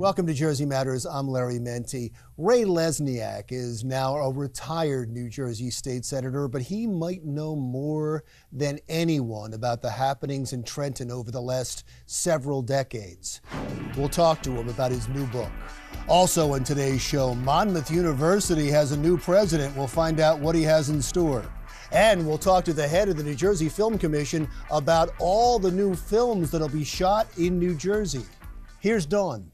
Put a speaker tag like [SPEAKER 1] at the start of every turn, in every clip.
[SPEAKER 1] Welcome to Jersey Matters. I'm Lesniak. Ray Lesniak is now a retired New Jersey state senator, but he might know more than anyone about the happenings in Trenton over the last several decades. We'll talk to him about his new book. Also on today's show, Monmouth University has a new president. We'll find out what he has in store. And we'll talk to the head of the New Jersey Film Commission about all the new films that'll be shot in New Jersey. Here's Dawn.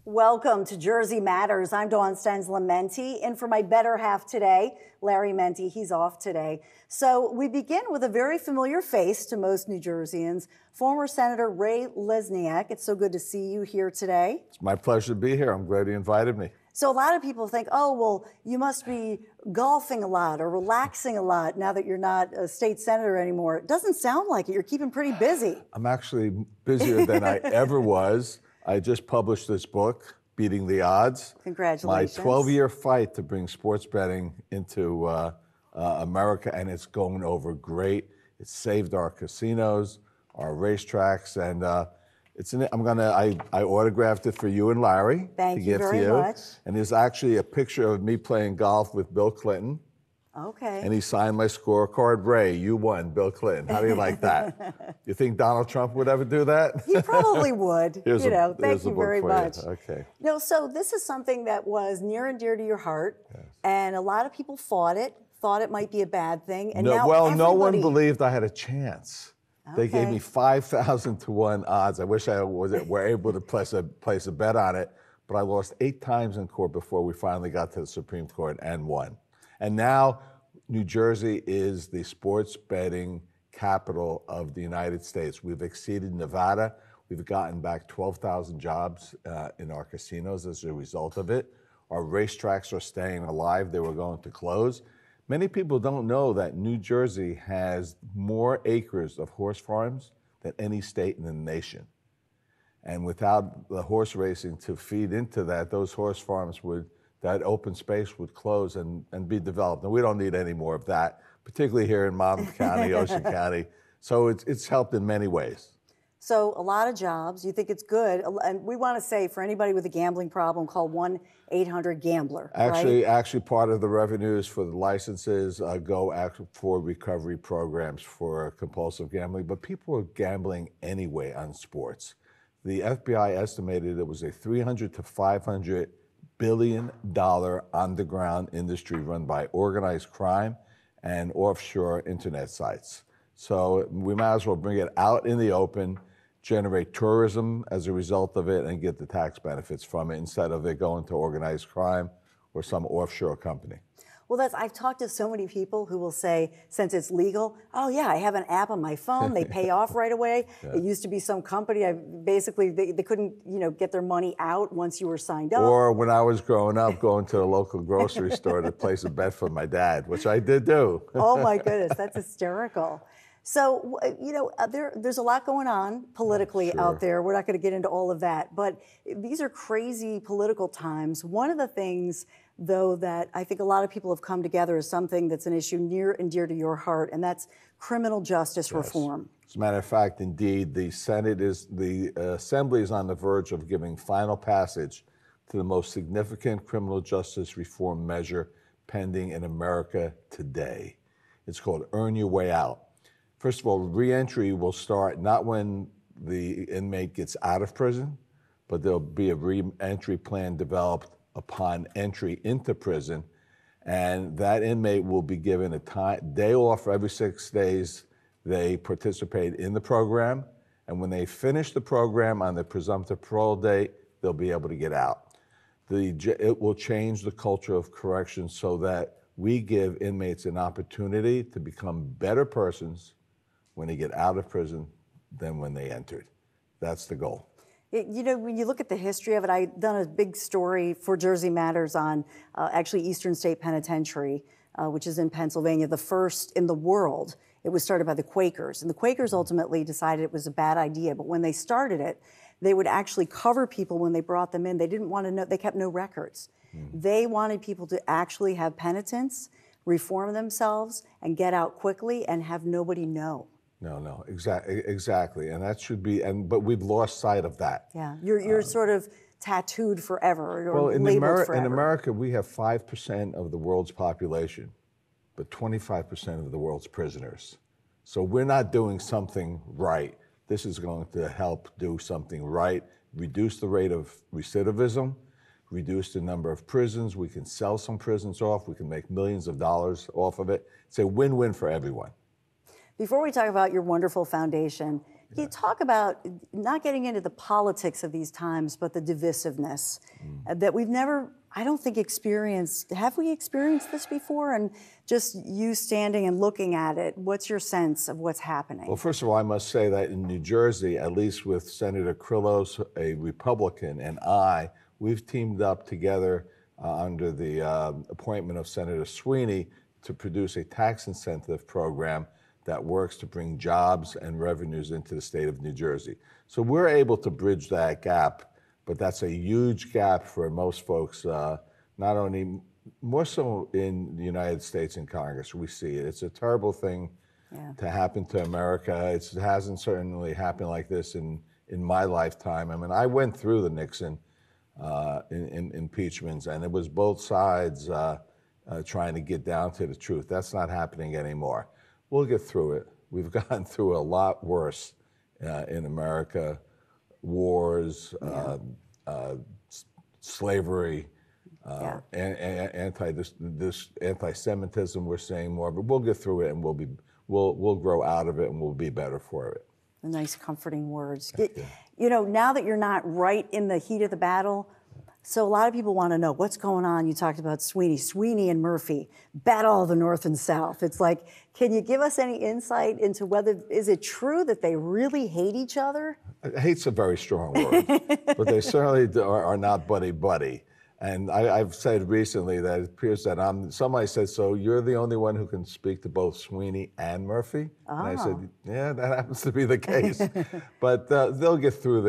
[SPEAKER 2] Welcome to Jersey Matters. I'm Dawn Stensland-Mendte, in for my better half today, Larry Mendte. He's off today. So we begin with a very familiar face to most New Jerseyans, former Senator Ray Lesniak. It's so good to see you here today.
[SPEAKER 3] It's my pleasure to be here. I'm glad you invited me.
[SPEAKER 2] So a lot of people think, oh, well, you must be golfing a lot or relaxing a lot now that you're not a state senator anymore. It doesn't sound like it. You're keeping pretty busy.
[SPEAKER 3] I'm actually busier than I ever was. I just published this book, Beating the Odds.
[SPEAKER 2] Congratulations.
[SPEAKER 3] My 12-year fight to bring sports betting into America, and it's going over great. It's saved our casinos, our racetracks, and I autographed it for you and Larry.
[SPEAKER 2] Thank you very much.
[SPEAKER 3] And there's actually a picture of me playing golf with Bill Clinton.
[SPEAKER 2] Okay.
[SPEAKER 3] And he signed my scorecard. Ray, you won, Bill Clinton. How do you like that? You think Donald Trump would ever do that?
[SPEAKER 2] He probably would.
[SPEAKER 3] Thank
[SPEAKER 2] you very much.
[SPEAKER 3] Okay.
[SPEAKER 2] So this is something that was near and dear to your heart, yes. And a lot of people thought it might be a bad thing, and
[SPEAKER 3] no one believed I had a chance. Okay. They gave me 5,000 to 1 odds. I wish I were able to place a bet on it, but I lost 8 times in court before we finally got to the Supreme Court and won. And now New Jersey is the sports betting capital of the United States. We've exceeded Nevada. We've gotten back 12,000 jobs in our casinos as a result of it. Our racetracks are staying alive. They were going to close. Many people don't know that New Jersey has more acres of horse farms than any state in the nation. And without the horse racing to feed into that, those horse farms that open space would close and be developed. And we don't need any more of that, particularly here in Monmouth County, Ocean County. So it's helped in many ways.
[SPEAKER 2] So a lot of jobs, you think it's good. And we want to say for anybody with a gambling problem, call 1-800-GAMBLER.
[SPEAKER 3] Actually, part of the revenues for the licenses go for recovery programs for compulsive gambling. But people are gambling anyway on sports. The FBI estimated it was a $300 to $500 billion underground industry run by organized crime and offshore internet sites. So we might as well bring it out in the open, generate tourism as a result of it, and get the tax benefits from it instead of it going to organized crime or some offshore company.
[SPEAKER 2] Well, I've talked to so many people who will say, since it's legal, oh yeah, I have an app on my phone, they pay off right away. Yeah. It used to be some company, they couldn't, get their money out once you were signed up.
[SPEAKER 3] Or when I was growing up, going to the local grocery store to place a bet for my dad, which I did do.
[SPEAKER 2] Oh my goodness, that's hysterical. So, there's a lot going on politically out there. We're not going to get into all of that, but these are crazy political times. One of the things, though, that I think a lot of people have come together is something that's an issue near and dear to your heart, and that's criminal justice reform.
[SPEAKER 3] As a matter of fact, indeed, the Assembly is on the verge of giving final passage to the most significant criminal justice reform measure pending in America today. It's called Earn Your Way Out. First of all, reentry will start not when the inmate gets out of prison, but there'll be a reentry plan developed upon entry into prison, and that inmate will be given a day off every 6 days they participate in the program, and when they finish the program on the presumptive parole date, they'll be able to get out. It will change the culture of corrections so that we give inmates an opportunity to become better persons when they get out of prison than when they entered. That's the goal.
[SPEAKER 2] When you look at the history of it, I've done a big story for Jersey Matters on actually Eastern State Penitentiary, which is in Pennsylvania, the first in the world. It was started by the Quakers, and the Quakers ultimately decided it was a bad idea, but when they started it, they would actually cover people when they brought them in. They didn't want to know, they kept no records. They wanted people to actually have penitence, reform themselves, and get out quickly and have nobody know.
[SPEAKER 3] No, exactly, and that should be, but we've lost sight of that.
[SPEAKER 2] Yeah, you're sort of tattooed forever or
[SPEAKER 3] Well, in
[SPEAKER 2] labeled forever.
[SPEAKER 3] America, we have 5% of the world's population, but 25% of the world's prisoners. So we're not doing something right. This is going to help do something right, reduce the rate of recidivism, reduce the number of prisons. We can sell some prisons off. We can make millions of dollars off of it. It's a win-win for everyone.
[SPEAKER 2] Before we talk about your wonderful foundation, you talk about not getting into the politics of these times, but the divisiveness that we've never, I don't think, experienced. Have we experienced this before? And just you standing and looking at it, what's your sense of what's happening?
[SPEAKER 3] Well, first of all, I must say that in New Jersey, at least with Senator Krillos, a Republican, and we've teamed up together under the appointment of Senator Sweeney to produce a tax incentive program that works to bring jobs and revenues into the state of New Jersey. So we're able to bridge that gap, but that's a huge gap for most folks, not only, more so in the United States in Congress. We see it. It's a terrible thing to happen to America. It hasn't certainly happened like this in my lifetime. I mean, I went through the Nixon impeachments, and it was both sides trying to get down to the truth. That's not happening anymore. We'll get through it. We've gotten through a lot worse in America: wars, slavery, anti-Semitism. We're seeing more, but we'll get through it, and we'll grow out of it, and we'll be better for it.
[SPEAKER 2] The nice, comforting words. You know, now that you're not right in the heat of the battle, so a lot of people want to know what's going on. You talked about Sweeney and Murphy, battle of the North and South. It's like, can you give us any insight into is it true that they really hate each other?
[SPEAKER 3] Hate's a very strong word, but they certainly are not buddy-buddy. And I've said recently that it appears that somebody said, so you're the only one who can speak to both Sweeney and Murphy? Oh. And I said, yeah, that happens to be the case. But they'll get through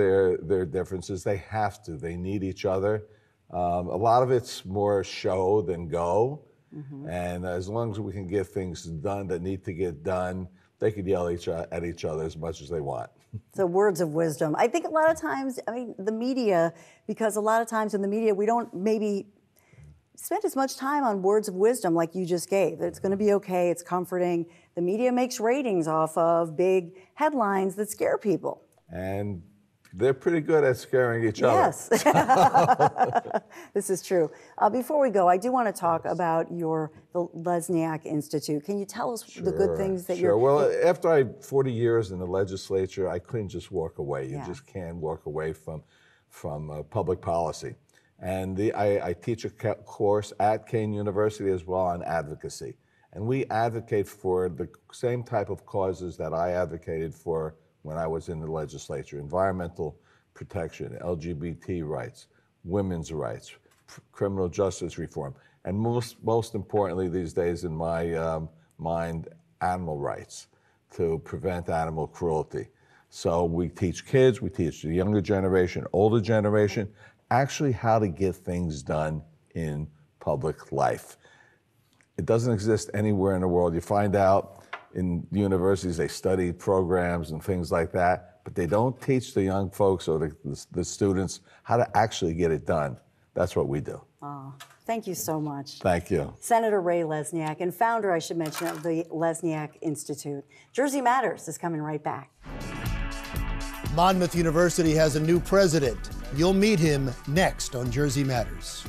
[SPEAKER 3] their differences. They have to. They need each other. A lot of it's more show than go. Mm-hmm. And as long as we can get things done that need to get done, they could yell at each other as much as they want.
[SPEAKER 2] So words of wisdom. I think a lot of times, I mean, the media, because a lot of times in the media, we don't maybe spend as much time on words of wisdom like you just gave. It's going to be okay, it's comforting. The media makes ratings off of big headlines that scare people.
[SPEAKER 3] And they're pretty good at scaring each other.
[SPEAKER 2] Yes, this is true. Before we go, I do want to talk about the Lesniak Institute. Can you tell us the good things that you're...
[SPEAKER 3] Well, after 40 years in the legislature, I couldn't just walk away. You just can't walk away from public policy. And I teach a course at Kean University as well on advocacy. And we advocate for the same type of causes that I advocated for when I was in the legislature: environmental protection, LGBT rights, women's rights, criminal justice reform, and most importantly these days in my mind, animal rights, to prevent animal cruelty. So we teach kids, we teach the younger generation, older generation, actually how to get things done in public life. It doesn't exist anywhere in the world. You find out in universities, they study programs and things like that, but they don't teach the young folks or the students how to actually get it done. That's what we do.
[SPEAKER 2] Oh, thank you so much.
[SPEAKER 3] Thank you.
[SPEAKER 2] Senator Ray Lesniak, and founder, I should mention, of the Lesniak Institute. Jersey Matters is coming right back.
[SPEAKER 1] Monmouth University has a new president. You'll meet him next on Jersey Matters.